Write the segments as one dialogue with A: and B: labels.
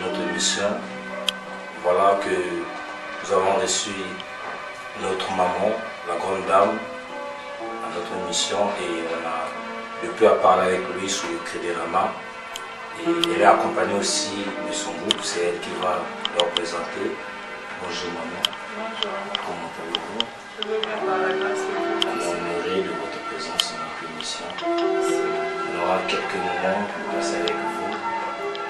A: notre mission. Voilà que nous avons reçu notre maman, la grande dame, à notre mission et on a eu peu à parler avec lui sur le Crédit Rama. Et elle est accompagnée aussi de son groupe, c'est elle qui va leur présenter. Bonjour maman.
B: Bonjour.
A: Comment allez-vous?
B: Je veux bien par la grâce de Dieu.
A: On est honoré de votre présence dans notre émission. On aura quelques moments pour passer avec vous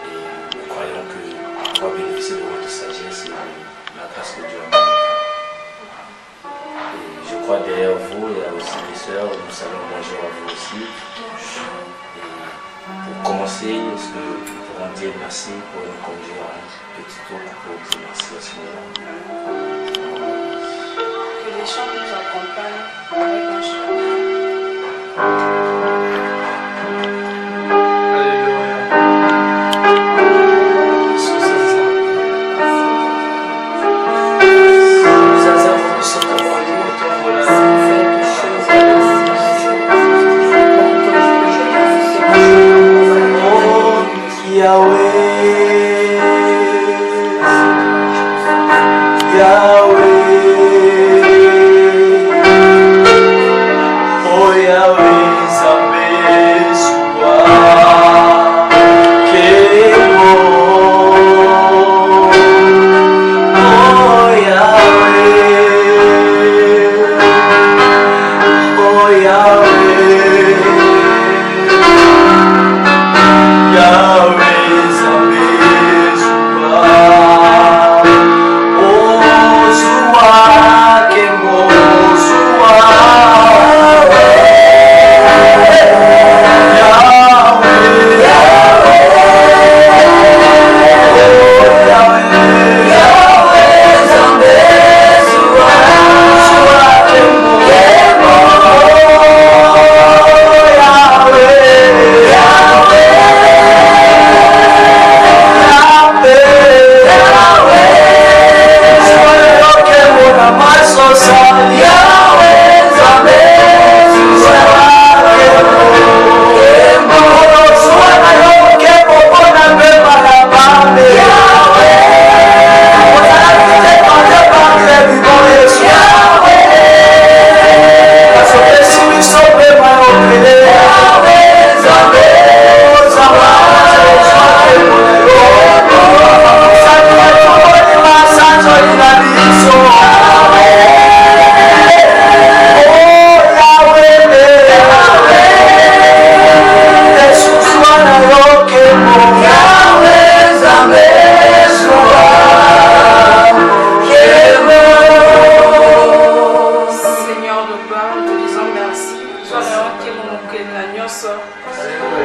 A: et nous croyons qu'on va bénéficier de votre sagesse et de la grâce que Dieu a donnée. Et je crois derrière vous, il y a aussi des sœurs, nous saluons bonjour à vous aussi. Et pour commencer, est-ce que nous pourrons dire merci pour nous conduire à un petit tour pour dire merci à ce moment-là.
B: Que les chants nous accompagnent avec un chant.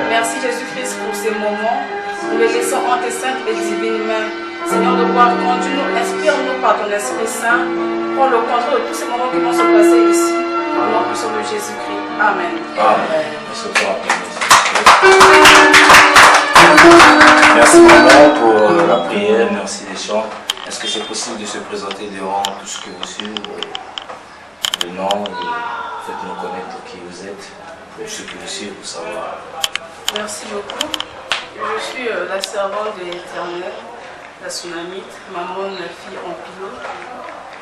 B: Merci Jésus-Christ pour ces moments. Nous les laissons en tes saintes et divines mains. Seigneur de gloire, conduis-nous, inspire-nous par ton Esprit Saint. Prends le contrôle de tous ces moments qui vont se passer ici. Au nom puissant de Jésus-Christ. Amen.
A: Amen. Merci maman pour la prière, merci les chants. Est-ce que c'est possible de se présenter devant tout ce que vous suivez, le nom et faites-nous connaître qui vous êtes, pour ceux qui vous suivent, pour savoir.
B: Merci beaucoup. Je suis la servante de l'Éternel, la Sunamite, maman, la fille en pilote,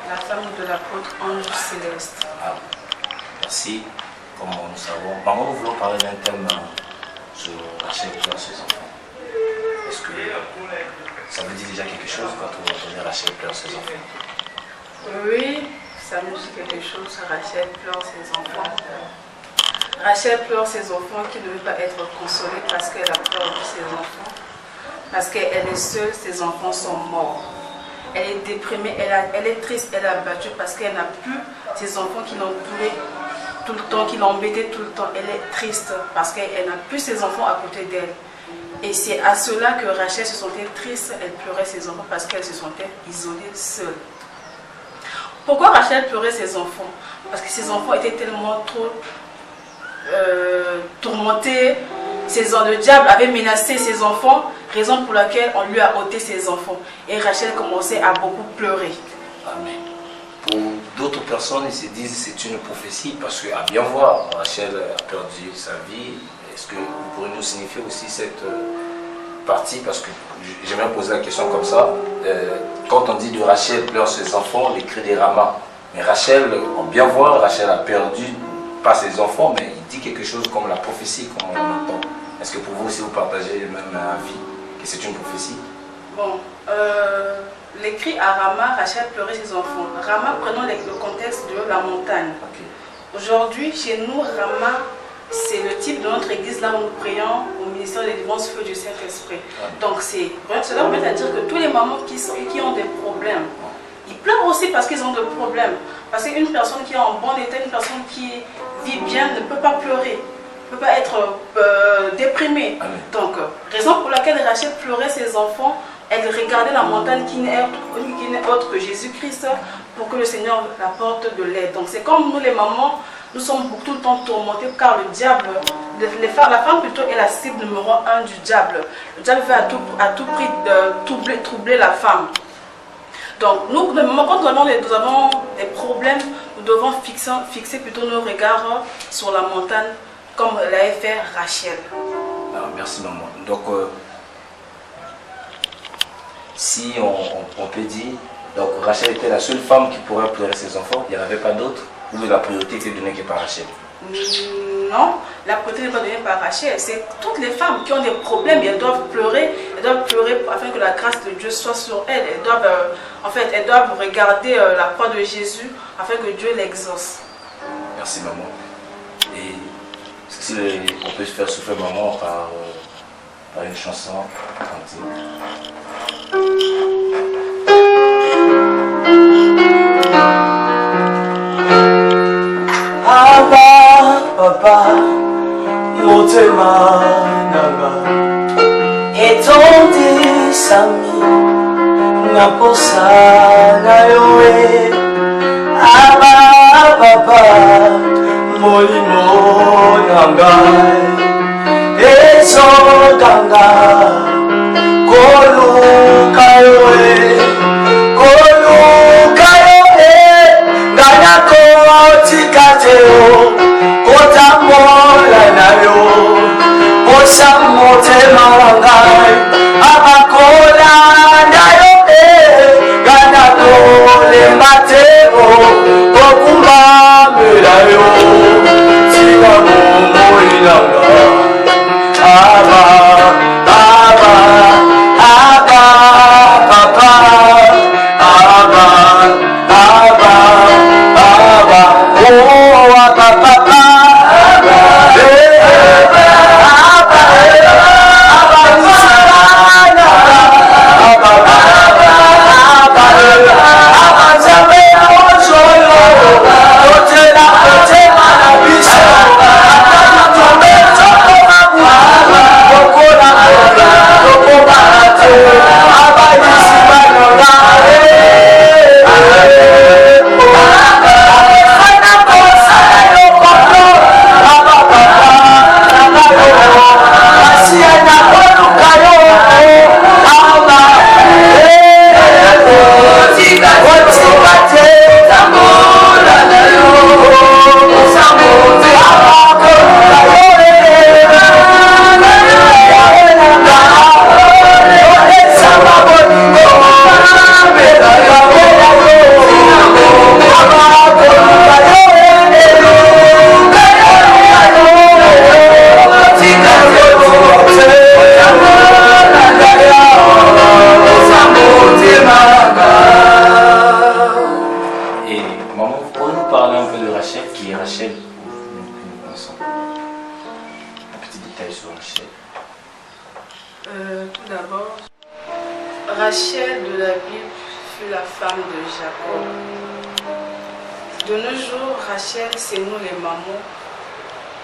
B: la femme de l'apôtre Ange Céleste.
A: Ah, merci. Comme nous savons, maman, nous voulons parler d'un thème sur Rachel pleure ses enfants. Est-ce que ça vous dit déjà quelque chose quand vous entendez Rachel pleure ses enfants?
B: Oui, ça me dit quelque chose. Rachel pleure ses enfants. Rachel pleure ses enfants qui ne veulent pas être consolés parce qu'elle a peur de ses enfants. Parce qu'elle est seule, ses enfants sont morts. Elle est déprimée, elle est triste, elle est abattue parce qu'elle n'a plus ses enfants qui l'entouraient tout le temps, qui l'embêtaient tout le temps. Elle est triste parce qu'elle n'a plus ses enfants à côté d'elle. Et c'est à cela que Rachel se sentait triste, elle pleurait ses enfants parce qu'elle se sentait isolée, seule. Pourquoi Rachel pleurait ses enfants? Parce que ses enfants étaient tellement trop tourmentés. Le diable avait menacé ses enfants, raison pour laquelle on lui a ôté ses enfants. Et Rachel commençait à beaucoup pleurer.
A: Amen. Pour d'autres personnes, ils se disent que c'est une prophétie parce qu'à bien voir, Rachel a perdu sa vie. Est-ce que vous pourriez nous signifier aussi partie parce que j'aimerais poser la question comme ça. Quand on dit de Rachel pleure ses enfants, les cris des Rama. Mais Rachel, on bien voit, Rachel a perdu pas ses enfants, mais il dit quelque chose comme la prophétie qu'on entend. Est-ce que pour vous aussi vous partagez le même avis, que c'est une prophétie?
B: Bon, les cris à Rama, Rachel pleurait ses enfants. Rama, prenons le contexte de la montagne.
A: Okay.
B: Aujourd'hui, chez nous, Rama, c'est le type de notre église là où nous prions au ministère des Délivrances Feu du Saint-Esprit. Donc cela veut dire que tous les mamans qui ont des problèmes, ils pleurent aussi parce qu'ils ont des problèmes. Parce qu'une personne qui est en bon état, une personne qui vit bien ne peut pas pleurer, ne peut pas être déprimée. Donc, raison pour laquelle Rachel pleurait ses enfants, elle regardait la montagne qui n'est autre que Jésus-Christ pour que le Seigneur apporte de l'aide. Donc c'est comme nous les mamans, nous sommes tout le temps tourmentés car le diable, la femme plutôt est la cible numéro 1 du diable. Le diable veut à tout prix troubler la femme. Donc nous, quand nous avons des problèmes, nous devons fixer plutôt nos regards sur la montagne comme l'avait fait Rachel.
A: Alors, merci maman. Donc si on peut dire, donc Rachel était la seule femme qui pourrait pleurer ses enfants, il n'y en avait pas d'autres, ou la priorité était donnée que par Rachel?
B: Non, la priorité n'est pas donnée par Rachel. C'est toutes les femmes qui ont des problèmes, elles doivent pleurer afin que la grâce de Dieu soit sur elles. Elles doivent regarder la croix de Jésus afin que Dieu l'exauce.
A: Merci maman. Et si on peut se faire souffler maman par une chanson tranquille.
C: Papa, motema nanga etondi sami na posa na yoe. Aba papa, molimo nanga ezokanga koluka yoe, koluka yoe ngana kotikateo. Kotamola na yo, posa motema wangai, abakola na yo, gana kole mateo, kokumba mela yo, tina momo inanga,
B: Tout d'abord, Rachel de la Bible fut la femme de Jacob. De nos jours, Rachel, c'est nous les mamans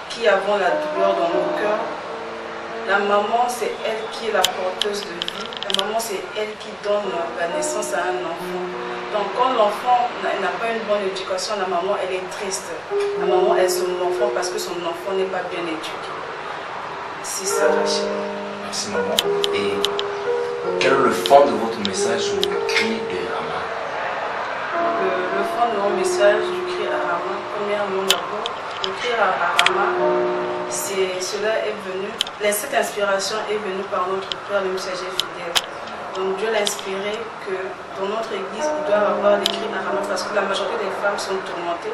B: qui avons la douleur dans nos cœurs. La maman, c'est elle qui est la porteuse de vie. La maman, c'est elle qui donne la naissance à un enfant. Donc quand l'enfant n'a pas une bonne éducation, la maman, elle est triste. La maman aime son enfant parce que son enfant n'est pas bien éduqué. C'est ça, Rachel.
A: Merci maman. Et quel est le fond de votre message au cri de Rama?
B: Le fond de mon message du cri à Rama, premièrement d'abord, le cri à Rama, Cela est venu, cette inspiration est venue par notre Père, le messager fidèle. Donc Dieu l'a inspiré que dans notre église, il doit y avoir des cris aramans parce que la majorité des femmes sont tourmentées,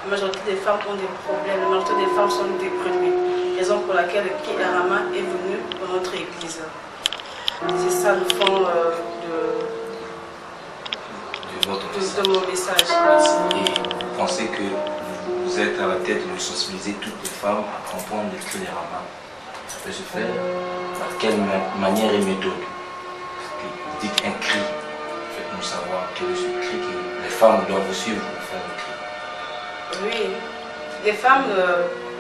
B: la majorité des femmes ont des problèmes, la majorité des femmes sont déprimées. Raison pour laquelle le cri araman est venu dans notre église. C'est ça le fond de mon message.
A: Et vous pensez que vous êtes à la tête de sensibiliser toutes les femmes à comprendre le cri araman. Ça peut se faire par quelle manière et méthode? Dites un cri, faites-nous savoir quel est ce cri que les femmes doivent suivre pour faire le cri.
B: Oui, les femmes,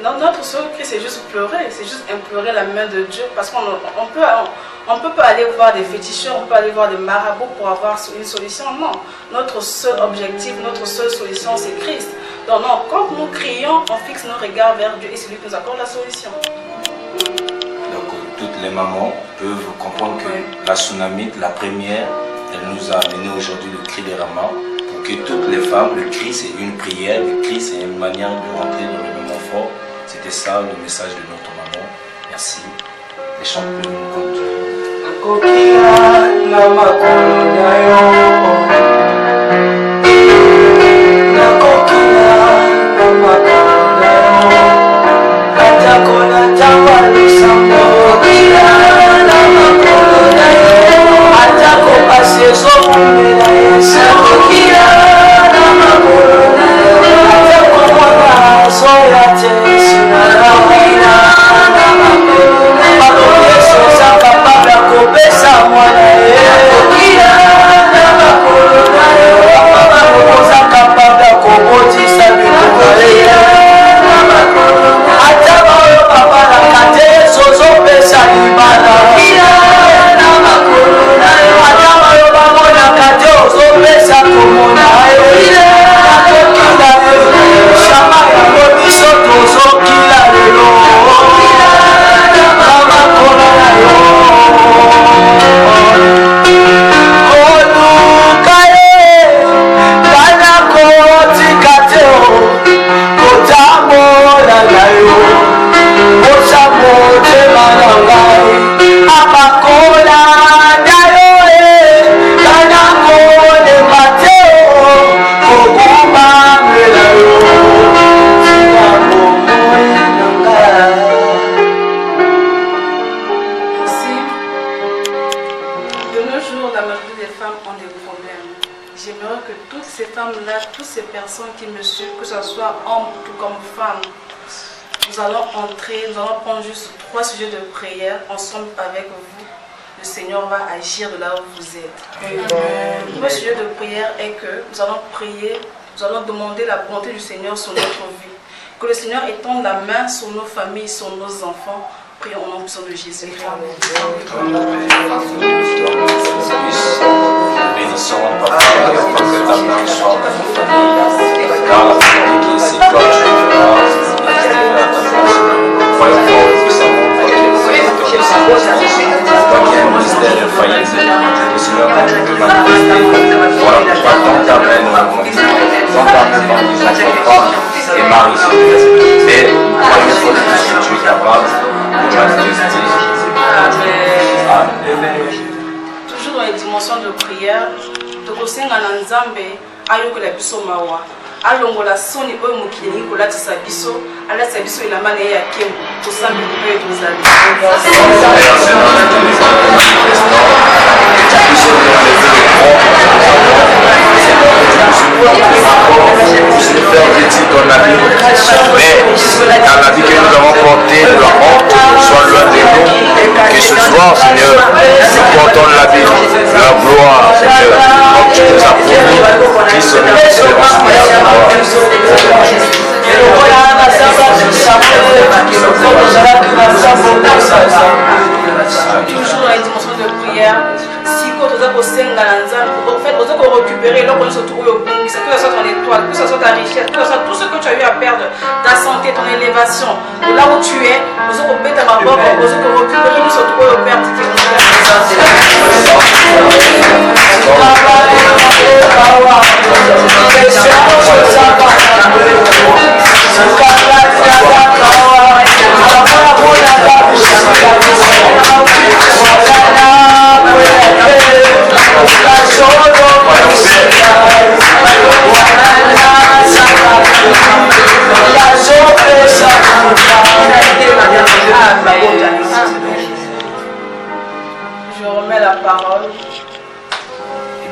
B: notre seul cri c'est juste pleurer, c'est juste implorer la main de Dieu parce qu'on peut pas aller voir des féticheurs, on peut aller voir des marabouts pour avoir une solution. Non, notre seul objectif, notre seule solution c'est Christ. Donc non, quand nous crions, on fixe nos regards vers Dieu et c'est lui qui nous accorde la solution.
A: Toutes les mamans peuvent comprendre que la tsunamite, la première, elle nous a amené aujourd'hui le cri des ramans pour que toutes les femmes, le cri c'est une prière, le cri c'est une manière de rentrer dans le moment fort. C'était ça le message de notre maman. Merci. Les chants peuvent nous conduire.
B: Qui me suivent, que ce soit homme tout comme femme, nous allons entrer, nous allons prendre juste 3 sujets de prière ensemble avec vous. Le Seigneur va agir de là où vous êtes. Le premier sujet de prière est que nous allons prier, nous allons demander la bonté du Seigneur sur notre vie. Que le Seigneur étende la main sur nos familles, sur nos enfants. Prions au nom puissant de Jésus.
A: Bénissons, Papa, que ta main soit dans nos familles. Car la famille qui est si toi, tu voyons fort, nous savons, toi qui es toi qui es un ministère infaillible, le Seigneur quand tu peux manifester. Voilà pourquoi dans ta main nous avons dit, dans ta main nous avons papa et Marie, mais voyons fort de ce que tu es capable de manifester. Amen.
B: Toujours dans les dimensions de prière, tokosenga na Nzambe ayokola biso mawa alongola soni oyo mokili kolatisa biso alatisa biso elamba na ye ya nkembo tosambi oyo tozali
A: dans la Bible, mais dans la vie que nous avons portée, la honte soit loin de nous. Que ce soir, Seigneur, nous portons la Bible, la gloire, Seigneur, comme tu nous as promis, qui sont nous serons soumis à toi.
B: Toujours dans les dimensions de prière, si quand on a posé en fait, on doit récupérer l'ordre surtout que ce soit ton étoile, que ce soit ta richesse, que ce soit tout ce que tu as eu à perdre, ta santé, ton élévation, de là où tu es, on doit mettre ma boîte, on doit récupérer surtout au perdre.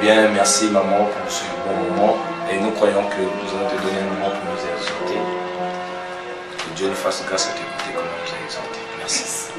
A: bien, merci maman pour ce bon moment. Et nous croyons que nous allons te donner un moment pour nous exhorter. Que Dieu nous fasse grâce à t'écouter comme nous a exhorté. Merci.